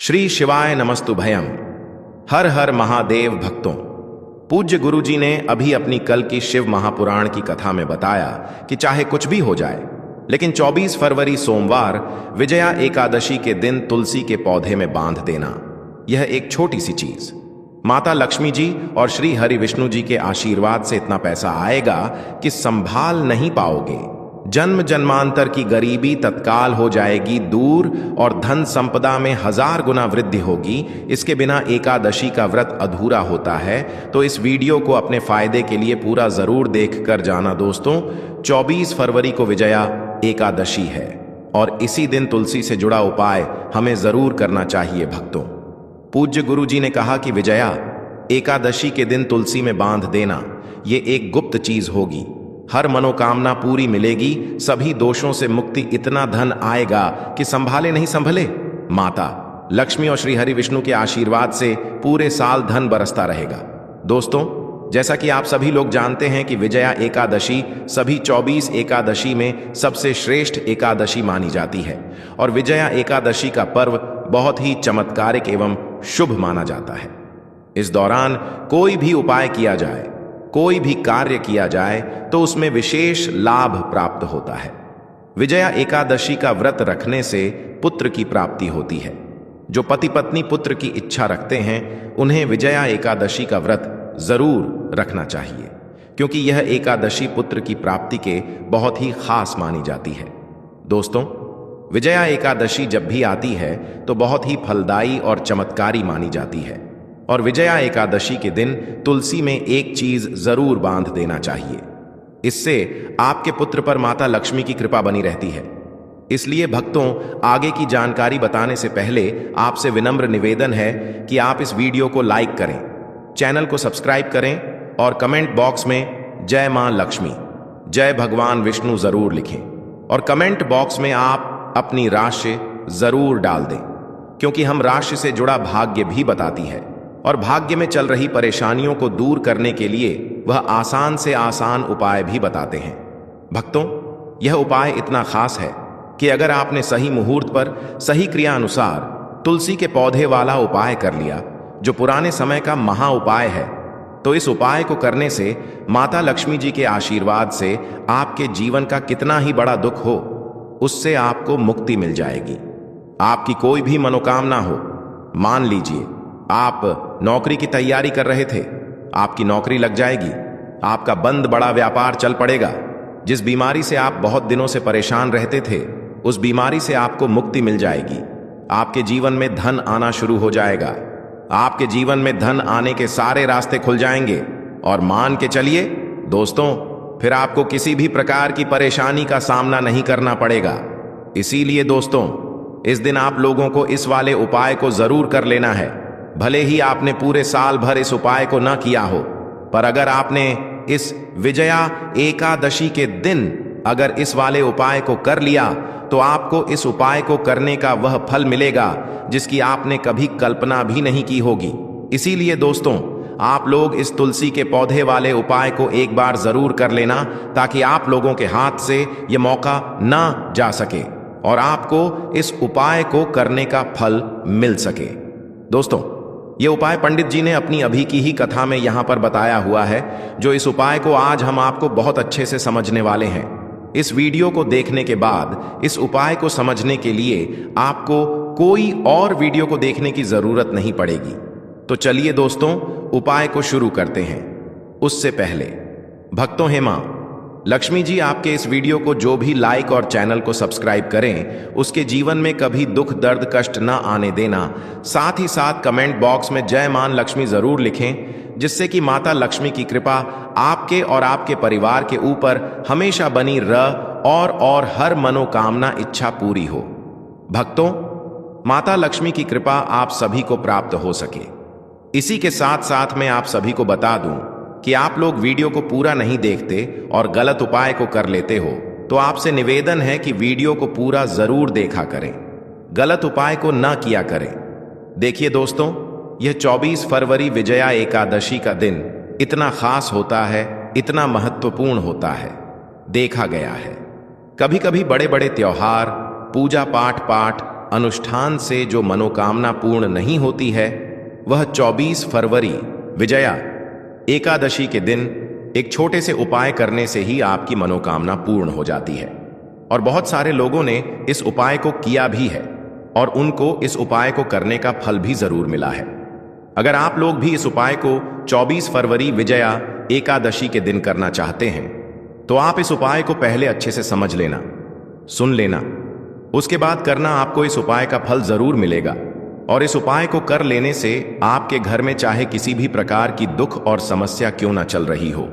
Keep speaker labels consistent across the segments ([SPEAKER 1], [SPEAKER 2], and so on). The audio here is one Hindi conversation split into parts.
[SPEAKER 1] श्री शिवाय नमस्तु भयम। हर हर महादेव भक्तों, पूज्य गुरुजी ने अभी अपनी कल की शिव महापुराण की कथा में बताया कि चाहे कुछ भी हो जाए, लेकिन 24 फरवरी सोमवार विजया एकादशी के दिन तुलसी के पौधे में बांध देना, यह एक छोटी सी चीज माता लक्ष्मी जी और श्री हरि विष्णु जी के आशीर्वाद से इतना पैसा आएगा कि संभाल नहीं पाओगे। जन्म जन्मांतर की गरीबी तत्काल हो जाएगी दूर और धन संपदा में 1000 गुना वृद्धि होगी। इसके बिना एकादशी का व्रत अधूरा होता है। तो इस वीडियो को अपने फायदे के लिए पूरा जरूर देख कर जाना दोस्तों। 24 फरवरी को विजया एकादशी है और इसी दिन तुलसी से जुड़ा उपाय हमें जरूर करना चाहिए भक्तों। पूज्य गुरु जी ने कहा कि विजया एकादशी के दिन तुलसी में बांध देना ये एक गुप्त चीज होगी। हर मनोकामना पूरी मिलेगी, सभी दोषों से मुक्ति, इतना धन आएगा कि संभाले नहीं संभले। माता लक्ष्मी और श्री हरि विष्णु के आशीर्वाद से पूरे साल धन बरसता रहेगा। दोस्तों, जैसा कि आप सभी लोग जानते हैं कि विजया एकादशी सभी 24 एकादशी में सबसे श्रेष्ठ एकादशी मानी जाती है और विजया एकादशी का पर्व बहुत ही चमत्कारिक एवं शुभ माना जाता है। इस दौरान कोई भी उपाय किया जाए, कोई भी कार्य किया जाए तो उसमें विशेष लाभ प्राप्त होता है। विजया एकादशी का व्रत रखने से पुत्र की प्राप्ति होती है। जो पति पत्नी पुत्र की इच्छा रखते हैं उन्हें विजया एकादशी का व्रत जरूर रखना चाहिए, क्योंकि यह एकादशी पुत्र की प्राप्ति के बहुत ही खास मानी जाती है। दोस्तों, विजया एकादशी जब भी आती है तो बहुत ही फलदायी और चमत्कारी मानी जाती है और विजया एकादशी के दिन तुलसी में एक चीज जरूर बांध देना चाहिए। इससे आपके पुत्र पर माता लक्ष्मी की कृपा बनी रहती है। इसलिए भक्तों, आगे की जानकारी बताने से पहले आपसे विनम्र निवेदन है कि आप इस वीडियो को लाइक करें, चैनल को सब्सक्राइब करें और कमेंट बॉक्स में जय मां लक्ष्मी, जय भगवान विष्णु जरूर लिखें और कमेंट बॉक्स में आप अपनी राशि जरूर डाल दें, क्योंकि हम राशि से जुड़ा भाग्य भी बताती है और भाग्य में चल रही परेशानियों को दूर करने के लिए वह आसान से आसान उपाय भी बताते हैं। भक्तों, यह उपाय इतना खास है कि अगर आपने सही मुहूर्त पर सही क्रिया अनुसार तुलसी के पौधे वाला उपाय कर लिया, जो पुराने समय का महा उपाय है, तो इस उपाय को करने से माता लक्ष्मी जी के आशीर्वाद से आपके जीवन का कितना ही बड़ा दुख हो, उससे आपको मुक्ति मिल जाएगी। आपकी कोई भी मनोकामना हो, मान लीजिए आप नौकरी की तैयारी कर रहे थे, आपकी नौकरी लग जाएगी, आपका बंद बड़ा व्यापार चल पड़ेगा, जिस बीमारी से आप बहुत दिनों से परेशान रहते थे उस बीमारी से आपको मुक्ति मिल जाएगी। आपके जीवन में धन आना शुरू हो जाएगा, आपके जीवन में धन आने के सारे रास्ते खुल जाएंगे और मान के चलिए दोस्तों, फिर आपको किसी भी प्रकार की परेशानी का सामना नहीं करना पड़ेगा। इसीलिए दोस्तों, इस दिन आप लोगों को इस वाले उपाय को जरूर कर लेना है। भले ही आपने पूरे साल भर इस उपाय को न किया हो, पर अगर आपने इस विजया एकादशी के दिन अगर इस वाले उपाय को कर लिया तो आपको इस उपाय को करने का वह फल मिलेगा जिसकी आपने कभी कल्पना भी नहीं की होगी। इसीलिए दोस्तों, आप लोग इस तुलसी के पौधे वाले उपाय को एक बार जरूर कर लेना, ताकि आप लोगों के हाथ से यह मौका ना जा सके और आपको इस उपाय को करने का फल मिल सके। दोस्तों, ये उपाय पंडित जी ने अपनी अभी की ही कथा में यहां पर बताया हुआ है, जो इस उपाय को आज हम आपको बहुत अच्छे से समझने वाले हैं। इस वीडियो को देखने के बाद इस उपाय को समझने के लिए आपको कोई और वीडियो को देखने की जरूरत नहीं पड़ेगी। तो चलिए दोस्तों, उपाय को शुरू करते हैं। उससे पहले भक्तों, हे मां लक्ष्मी जी आपके इस वीडियो को जो भी लाइक और चैनल को सब्सक्राइब करें, उसके जीवन में कभी दुख दर्द कष्ट न आने देना। साथ ही साथ कमेंट बॉक्स में जय मां लक्ष्मी जरूर लिखें, जिससे कि माता लक्ष्मी की कृपा आपके और आपके परिवार के ऊपर हमेशा बनी रह और हर मनोकामना इच्छा पूरी हो। भक्तों, माता लक्ष्मी की कृपा आप सभी को प्राप्त हो सके। इसी के साथ साथ मैं आप सभी को बता दूं कि आप लोग वीडियो को पूरा नहीं देखते और गलत उपाय को कर लेते हो, तो आपसे निवेदन है कि वीडियो को पूरा जरूर देखा करें, गलत उपाय को ना किया करें। देखिए दोस्तों, यह 24 फरवरी विजया एकादशी का दिन इतना खास होता है, इतना महत्वपूर्ण होता है। देखा गया है कभी कभी बड़े बड़े त्योहार, पूजा पाठ अनुष्ठान से जो मनोकामना पूर्ण नहीं होती है, वह 24 फरवरी विजया एकादशी के दिन एक छोटे से उपाय करने से ही आपकी मनोकामना पूर्ण हो जाती है। और बहुत सारे लोगों ने इस उपाय को किया भी है और उनको इस उपाय को करने का फल भी जरूर मिला है। अगर आप लोग भी इस उपाय को 24 फरवरी विजया एकादशी के दिन करना चाहते हैं, तो आप इस उपाय को पहले अच्छे से समझ लेना, सुन लेना, उसके बाद करना। आपको इस उपाय का फल जरूर मिलेगा और इस उपाय को कर लेने से आपके घर में चाहे किसी भी प्रकार की दुख और समस्या क्यों ना चल रही हो,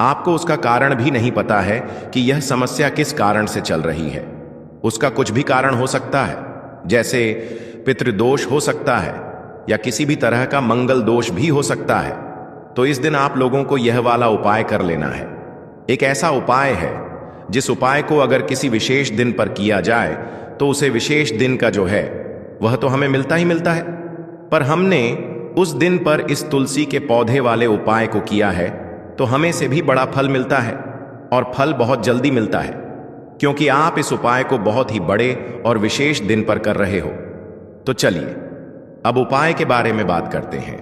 [SPEAKER 1] आपको उसका कारण भी नहीं पता है कि यह समस्या किस कारण से चल रही है। उसका कुछ भी कारण हो सकता है, जैसे पितृदोष हो सकता है या किसी भी तरह का मंगल दोष भी हो सकता है। तो इस दिन आप लोगों को यह वाला उपाय कर लेना है। एक ऐसा उपाय है जिस उपाय को अगर किसी विशेष दिन पर किया जाए तो उसे विशेष दिन का जो है वह तो हमें मिलता ही मिलता है, पर हमने उस दिन पर इस तुलसी के पौधे वाले उपाय को किया है तो हमें से भी बड़ा फल मिलता है और फल बहुत जल्दी मिलता है, क्योंकि आप इस उपाय को बहुत ही बड़े और विशेष दिन पर कर रहे हो। तो चलिए अब उपाय के बारे में बात करते हैं,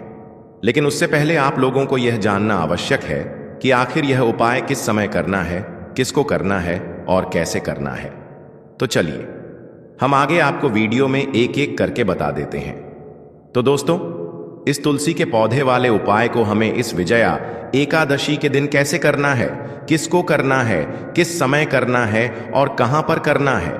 [SPEAKER 1] लेकिन उससे पहले आप लोगों को यह जानना आवश्यक है कि आखिर यह उपाय किस समय करना है, किसको करना है और कैसे करना है। तो चलिए हम आगे आपको वीडियो में एक एक करके बता देते हैं। तो दोस्तों, इस तुलसी के पौधे वाले उपाय को हमें इस विजया एकादशी के दिन कैसे करना है, किसको करना है, किस समय करना है और कहां पर करना है,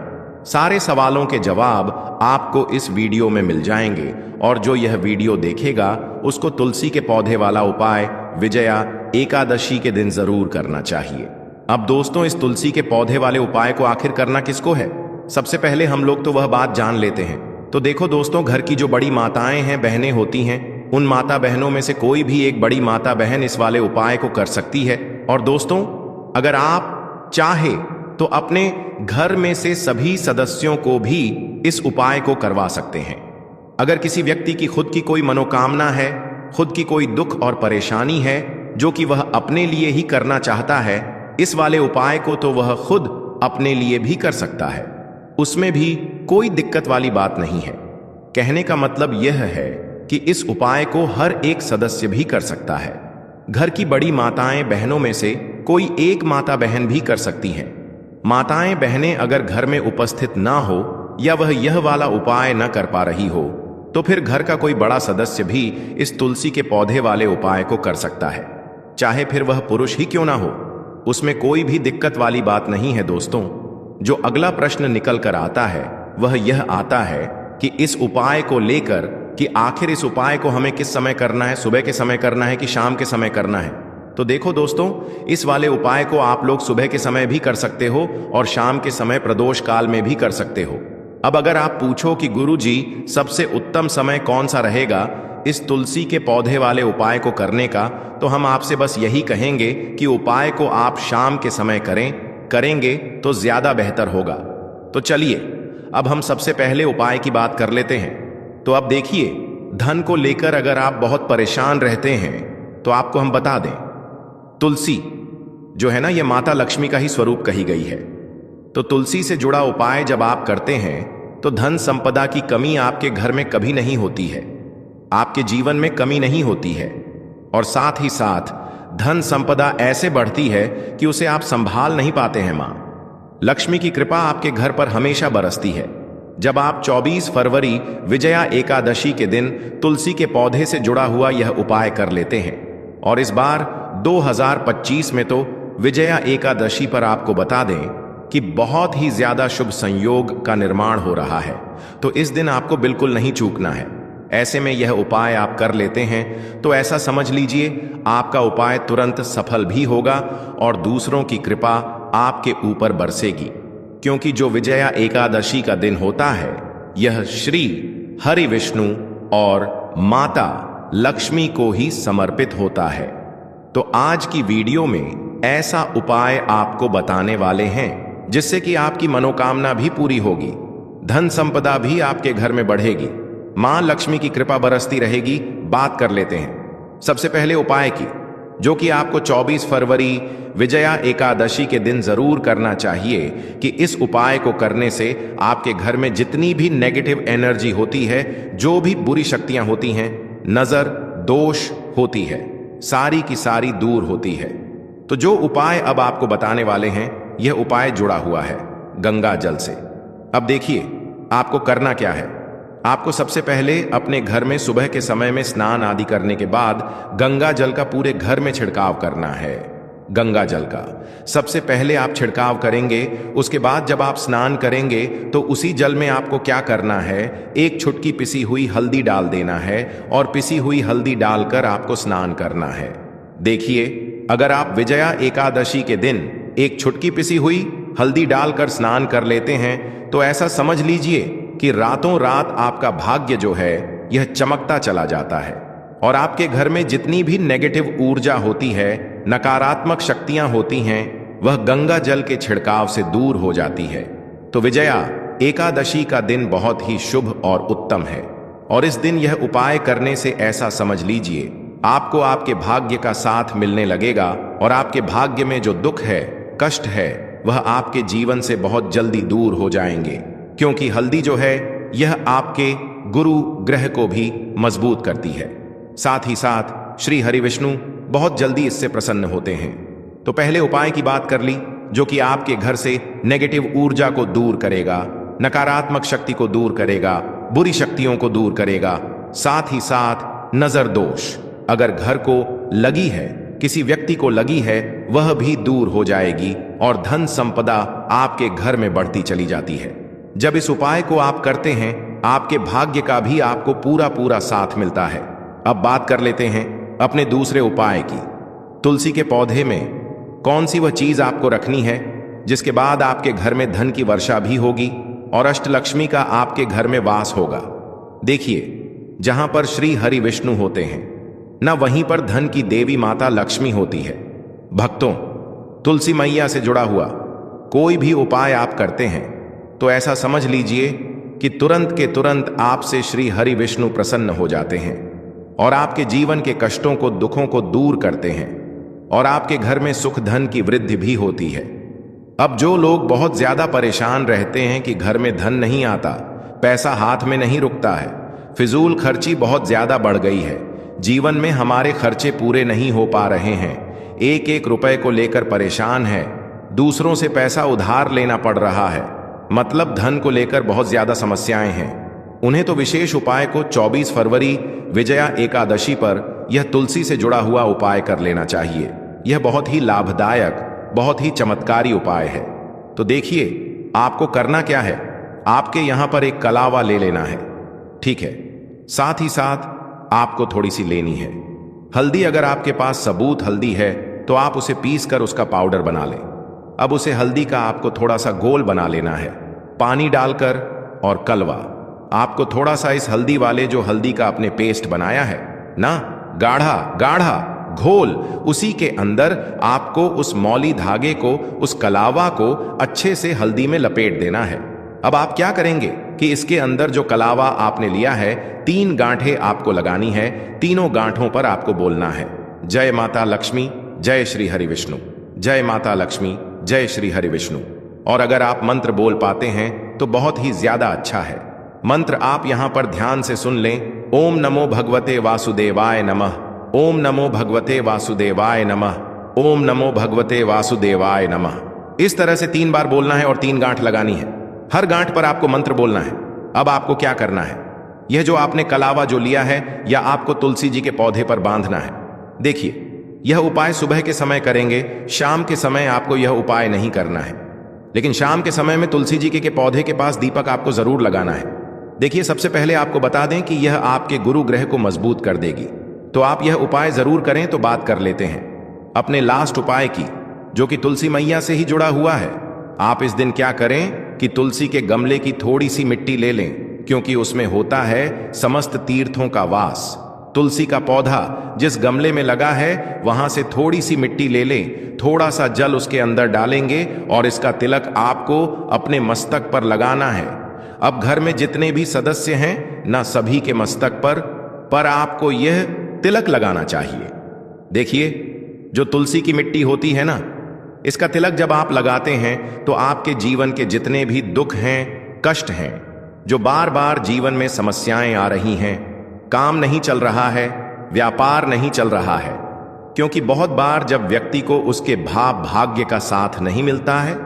[SPEAKER 1] सारे सवालों के जवाब आपको इस वीडियो में मिल जाएंगे। और जो यह वीडियो देखेगा उसको तुलसी के पौधे वाला उपाय विजया एकादशी के दिन जरूर करना चाहिए। अब दोस्तों, इस तुलसी के पौधे वाले उपाय को आखिर करना किसको है, सबसे पहले हम लोग तो वह बात जान लेते हैं। तो देखो दोस्तों, घर की जो बड़ी माताएं हैं, बहनें होती हैं, उन माता बहनों में से कोई भी एक बड़ी माता बहन इस वाले उपाय को कर सकती है। और दोस्तों, अगर आप चाहे तो अपने घर में से सभी सदस्यों को भी इस उपाय को करवा सकते हैं। अगर किसी व्यक्ति की खुद की कोई मनोकामना है, खुद की कोई दुख और परेशानी है जो कि वह अपने लिए ही करना चाहता है, इस वाले उपाय को तो वह खुद अपने लिए भी कर सकता है, उसमें भी कोई दिक्कत वाली बात नहीं है। कहने का मतलब यह है कि इस उपाय को हर एक सदस्य भी कर सकता है। घर की बड़ी माताएं बहनों में से कोई एक माता बहन भी कर सकती हैं। माताएं बहनें अगर घर में उपस्थित ना हो या वह यह वाला उपाय न कर पा रही हो, तो फिर घर का कोई बड़ा सदस्य भी इस तुलसी के पौधे वाले उपाय को कर सकता है, चाहे फिर वह पुरुष ही क्यों ना हो, उसमें कोई भी दिक्कत वाली बात नहीं है। दोस्तों, जो अगला प्रश्न निकल कर आता है वह यह आता है कि इस उपाय को लेकर कि आखिर इस उपाय को हमें किस समय करना है, सुबह के समय करना है कि शाम के समय करना है। तो देखो दोस्तों, इस वाले उपाय को आप लोग सुबह के समय भी कर सकते हो और शाम के समय प्रदोष काल में भी कर सकते हो। अब अगर आप पूछो कि गुरुजी सबसे उत्तम समय कौन सा रहेगा इस तुलसी के पौधे वाले उपाय को करने का, तो हम आपसे बस यही कहेंगे कि उपाय को आप शाम के समय करेंगे तो ज्यादा बेहतर होगा। तो चलिए अब हम सबसे पहले उपाय की बात कर लेते हैं। तो अब देखिए, धन को लेकर अगर आप बहुत परेशान रहते हैं तो आपको हम बता दें, तुलसी जो है ना, ये माता लक्ष्मी का ही स्वरूप कही गई है। तो तुलसी से जुड़ा उपाय जब आप करते हैं तो धन संपदा की कमी आपके घर में कभी नहीं होती है, आपके जीवन में कमी नहीं होती है, और साथ ही साथ धन संपदा ऐसे बढ़ती है कि उसे आप संभाल नहीं पाते हैं। मां लक्ष्मी की कृपा आपके घर पर हमेशा बरसती है। जब आप 24 फरवरी विजया एकादशी के दिन तुलसी के पौधे से जुड़ा हुआ यह उपाय कर लेते हैं, और इस बार 2025 में तो विजया एकादशी पर आपको बता दें कि बहुत ही ज्यादा शुभ संयोग का निर्माण हो रहा है, तो इस दिन आपको बिल्कुल नहीं चूकना है। ऐसे में यह उपाय आप कर लेते हैं तो ऐसा समझ लीजिए आपका उपाय तुरंत सफल भी होगा और दूसरों की कृपा आपके ऊपर बरसेगी, क्योंकि जो विजया एकादशी का दिन होता है यह श्री हरि विष्णु और माता लक्ष्मी को ही समर्पित होता है। तो आज की वीडियो में ऐसा उपाय आपको बताने वाले हैं जिससे कि आपकी मनोकामना भी पूरी होगी, धन संपदा भी आपके घर में बढ़ेगी, मां लक्ष्मी की कृपा बरसती रहेगी। बात कर लेते हैं सबसे पहले उपाय की। जो कि आपको 24 फरवरी विजया एकादशी के दिन जरूर करना चाहिए कि इस उपाय को करने से आपके घर में जितनी भी नेगेटिव एनर्जी होती है, जो भी बुरी शक्तियां होती हैं, नजर दोष होती है, सारी की सारी दूर होती है। तो जो उपाय अब आपको बताने वाले हैं, यह उपाय जुड़ा हुआ है गंगा जल से। अब देखिए आपको करना क्या है। आपको सबसे पहले अपने घर में सुबह के समय में स्नान आदि करने के बाद गंगा जल का पूरे घर में छिड़काव करना है। गंगा जल का सबसे पहले आप छिड़काव करेंगे। उसके बाद जब आप स्नान करेंगे तो उसी जल में आपको क्या करना है, एक चुटकी पिसी हुई हल्दी डाल देना है और पिसी हुई हल्दी डालकर आपको स्नान करना है। देखिए, अगर आप विजया एकादशी के दिन एक चुटकी पिसी हुई हल्दी डालकर स्नान कर लेते हैं तो ऐसा समझ लीजिए कि रातों रात आपका भाग्य जो है यह चमकता चला जाता है और आपके घर में जितनी भी नेगेटिव ऊर्जा होती है, नकारात्मक शक्तियां होती हैं, वह गंगा जल के छिड़काव से दूर हो जाती है। तो विजया एकादशी का दिन बहुत ही शुभ और उत्तम है और इस दिन यह उपाय करने से ऐसा समझ लीजिए आपको आपके भाग्य का साथ मिलने लगेगा और आपके भाग्य में जो दुख है, कष्ट है, वह आपके जीवन से बहुत जल्दी दूर हो जाएंगे, क्योंकि हल्दी जो है यह आपके गुरु ग्रह को भी मजबूत करती है। साथ ही साथ श्री हरि विष्णु बहुत जल्दी इससे प्रसन्न होते हैं। तो पहले उपाय की बात कर ली, जो कि आपके घर से नेगेटिव ऊर्जा को दूर करेगा, नकारात्मक शक्ति को दूर करेगा, बुरी शक्तियों को दूर करेगा। साथ ही साथ नजर दोष अगर घर को लगी है, किसी व्यक्ति को लगी है, वह भी दूर हो जाएगी और धन संपदा आपके घर में बढ़ती चली जाती है। जब इस उपाय को आप करते हैं, आपके भाग्य का भी आपको पूरा पूरा साथ मिलता है। अब बात कर लेते हैं अपने दूसरे उपाय की। तुलसी के पौधे में कौन सी वह चीज आपको रखनी है जिसके बाद आपके घर में धन की वर्षा भी होगी और अष्टलक्ष्मी का आपके घर में वास होगा। देखिए, जहां पर श्री हरि विष्णु होते हैं न, वहीं पर धन की देवी माता लक्ष्मी होती है। भक्तों, तुलसी मैया से जुड़ा हुआ कोई भी उपाय आप करते हैं तो ऐसा समझ लीजिए कि तुरंत के तुरंत आपसे श्री हरि विष्णु प्रसन्न हो जाते हैं और आपके जीवन के कष्टों को, दुखों को दूर करते हैं और आपके घर में सुख धन की वृद्धि भी होती है। अब जो लोग बहुत ज्यादा परेशान रहते हैं कि घर में धन नहीं आता, पैसा हाथ में नहीं रुकता है, फिजूल खर्ची बहुत ज्यादा बढ़ गई है, जीवन में हमारे खर्चे पूरे नहीं हो पा रहे हैं, एक एक रुपए को लेकर परेशान है, दूसरों से पैसा उधार लेना पड़ रहा है, मतलब धन को लेकर बहुत ज्यादा समस्याएं हैं, उन्हें तो विशेष उपाय को 24 फरवरी विजया एकादशी पर यह तुलसी से जुड़ा हुआ उपाय कर लेना चाहिए। यह बहुत ही लाभदायक, बहुत ही चमत्कारी उपाय है। तो देखिए आपको करना क्या है। आपके यहां पर एक कलावा ले लेना है, ठीक है। साथ ही साथ आपको थोड़ी सी लेनी है हल्दी। अगर आपके पास सबूत हल्दी है तो आप उसे पीस कर उसका पाउडर बना लें। अब उसे हल्दी का आपको थोड़ा सा घोल बना लेना है, पानी डालकर, और कलवा आपको थोड़ा सा इस हल्दी वाले जो हल्दी का आपने पेस्ट बनाया है ना, गाढ़ा गाढ़ा घोल, उसी के अंदर आपको उस मौली धागे को, उस कलावा को अच्छे से हल्दी में लपेट देना है। अब आप क्या करेंगे कि इसके अंदर जो कलावा आपने लिया है, 3 गांठें आपको लगानी है। तीनों गांठों पर आपको बोलना है, जय माता लक्ष्मी, जय श्री हरि विष्णु, जय माता लक्ष्मी, जय श्री हरि विष्णु। और अगर आप मंत्र बोल पाते हैं तो बहुत ही ज्यादा अच्छा है। मंत्र आप यहां पर ध्यान से सुन लें। ओम नमो भगवते वासुदेवाय नमः, ओम नमो भगवते वासुदेवाय नमः, ओम नमो भगवते वासुदेवाय नमः। इस तरह से 3 बार बोलना है और 3 गांठ लगानी है। हर गांठ पर आपको मंत्र बोलना है। अब आपको क्या करना है, यह जो आपने कलावा जो लिया है, या आपको तुलसी जी के पौधे पर बांधना है। देखिए, यह उपाय सुबह के समय करेंगे, शाम के समय आपको यह उपाय नहीं करना है। लेकिन शाम के समय में तुलसी जी के पौधे के पास दीपक आपको जरूर लगाना है। देखिए, सबसे पहले आपको बता दें कि यह आपके गुरु ग्रह को मजबूत कर देगी, तो आप यह उपाय जरूर करें। तो बात कर लेते हैं अपने लास्ट उपाय की, जो कि तुलसी मैया से ही जुड़ा हुआ है। आप इस दिन क्या करें कि तुलसी के गमले की थोड़ी सी मिट्टी ले लें, क्योंकि उसमें होता है समस्त तीर्थों का वास। तुलसी का पौधा जिस गमले में लगा है, वहां से थोड़ी सी मिट्टी ले लें, थोड़ा सा जल उसके अंदर डालेंगे और इसका तिलक आपको अपने मस्तक पर लगाना है। अब घर में जितने भी सदस्य हैं ना, सभी के मस्तक पर आपको यह तिलक लगाना चाहिए। देखिए, जो तुलसी की मिट्टी होती है ना, इसका तिलक जब आप लगाते हैं तो आपके जीवन के जितने भी दुख हैं, कष्ट हैं, जो बार बार जीवन में समस्याएं आ रही हैं, काम नहीं चल रहा है, व्यापार नहीं चल रहा है, क्योंकि बहुत बार जब व्यक्ति को उसके भाग्य का साथ नहीं मिलता है,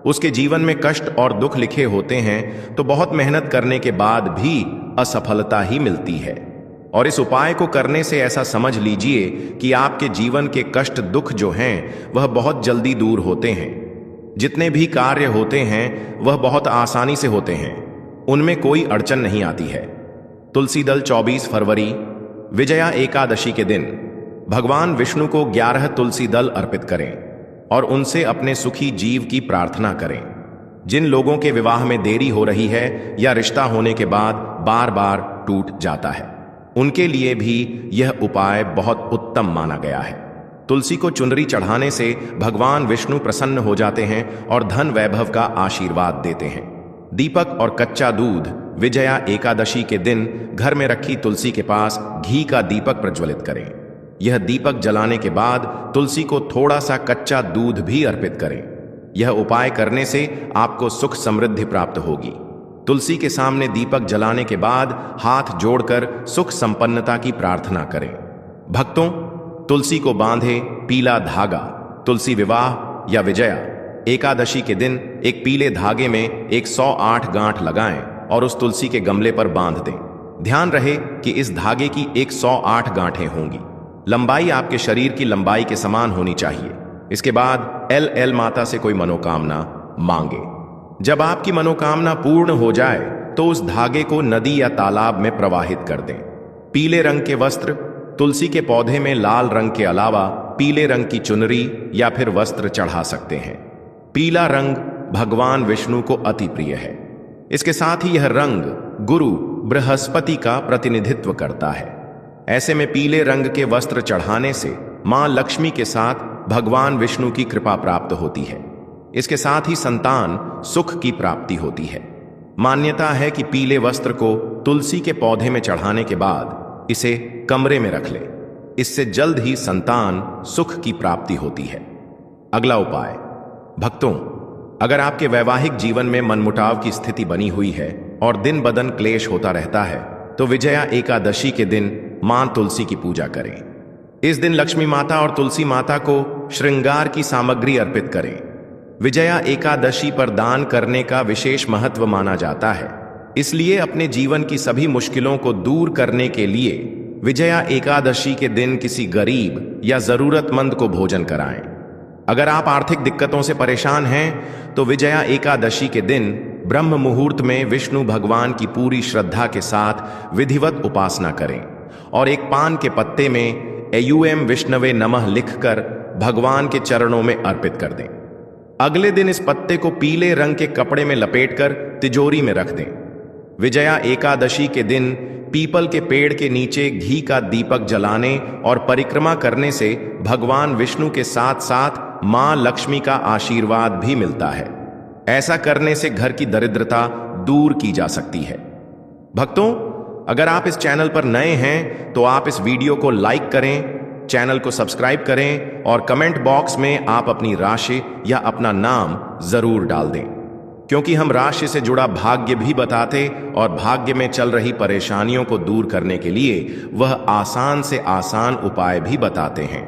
[SPEAKER 1] उसके जीवन में कष्ट और दुख लिखे होते हैं, तो बहुत मेहनत करने के बाद भी असफलता ही मिलती है। और इस उपाय को करने से ऐसा समझ लीजिए कि आपके जीवन के कष्ट दुख जो हैं वह बहुत जल्दी दूर होते हैं। जितने भी कार्य होते हैं वह बहुत आसानी से होते हैं, उनमें कोई अड़चन नहीं आती है। तुलसी दल 24 फरवरी विजया एकादशी के दिन भगवान विष्णु को 11 तुलसी दल अर्पित करें और उनसे अपने सुखी जीव की प्रार्थना करें। जिन लोगों के विवाह में देरी हो रही है या रिश्ता होने के बाद बार बार टूट जाता है, उनके लिए भी यह उपाय बहुत उत्तम माना गया है। तुलसी को चुनरी चढ़ाने से भगवान विष्णु प्रसन्न हो जाते हैं और धन वैभव का आशीर्वाद देते हैं। दीपक और कच्चा दूध विजया एकादशी के दिन घर में रखी तुलसी के पास घी का दीपक प्रज्वलित करें। यह दीपक जलाने के बाद तुलसी को थोड़ा सा कच्चा दूध भी अर्पित करें। यह उपाय करने से आपको सुख समृद्धि प्राप्त होगी। तुलसी के सामने दीपक जलाने के बाद हाथ जोड़कर सुख संपन्नता की प्रार्थना करें। भक्तों, तुलसी को बांधे पीला धागा। तुलसी विवाह या विजया एकादशी के दिन एक पीले धागे में 108 गांठ लगाएं और उस तुलसी के गमले पर बांध दें। ध्यान रहे कि इस धागे की 108 गांठें होंगी। लंबाई आपके शरीर की लंबाई के समान होनी चाहिए। इसके बाद एल माता से कोई मनोकामना मांगे। जब आपकी मनोकामना पूर्ण हो जाए तो उस धागे को नदी या तालाब में प्रवाहित कर दें। पीले रंग के वस्त्र, तुलसी के पौधे में लाल रंग के अलावा पीले रंग की चुनरी या फिर वस्त्र चढ़ा सकते हैं। पीला रंग भगवान विष्णु को अति प्रिय है। इसके साथ ही यह रंग गुरु बृहस्पति का प्रतिनिधित्व करता है। ऐसे में पीले रंग के वस्त्र चढ़ाने से मां लक्ष्मी के साथ भगवान विष्णु की कृपा प्राप्त होती है। इसके साथ ही संतान सुख की प्राप्ति होती है। मान्यता है कि पीले वस्त्र को तुलसी के पौधे में चढ़ाने के बाद इसे कमरे में रख ले, इससे जल्द ही संतान सुख की प्राप्ति होती है। अगला उपाय, भक्तों, अगर आपके वैवाहिक जीवन में मनमुटाव की स्थिति बनी हुई है और दिन बदन क्लेश होता रहता है, तो विजया एकादशी के दिन मां तुलसी की पूजा करें। इस दिन लक्ष्मी माता और तुलसी माता को श्रृंगार की सामग्री अर्पित करें। विजया एकादशी पर दान करने का विशेष महत्व माना जाता है, इसलिए अपने जीवन की सभी मुश्किलों को दूर करने के लिए विजया एकादशी के दिन किसी गरीब या जरूरतमंद को भोजन कराएं। अगर आप आर्थिक दिक्कतों से परेशान हैं तो विजया एकादशी के दिन ब्रह्म मुहूर्त में विष्णु भगवान की पूरी श्रद्धा के साथ विधिवत उपासना करें और एक पान के पत्ते में एयूएम विष्णवे नमः लिखकर भगवान के चरणों में अर्पित कर दें। अगले दिन इस पत्ते को पीले रंग के कपड़े में लपेटकर तिजोरी में रख दें। विजया एकादशी के दिन पीपल के पेड़ के नीचे घी का दीपक जलाने और परिक्रमा करने से भगवान विष्णु के साथ साथ मां लक्ष्मी का आशीर्वाद भी मिलता है। ऐसा करने से घर की दरिद्रता दूर की जा सकती है। भक्तों, अगर आप इस चैनल पर नए हैं तो आप इस वीडियो को लाइक करें, चैनल को सब्सक्राइब करें और कमेंट बॉक्स में आप अपनी राशि या अपना नाम जरूर डाल दें, क्योंकि हम राशि से जुड़ा भाग्य भी बताते और भाग्य में चल रही परेशानियों को दूर करने के लिए वह आसान से आसान उपाय भी बताते हैं।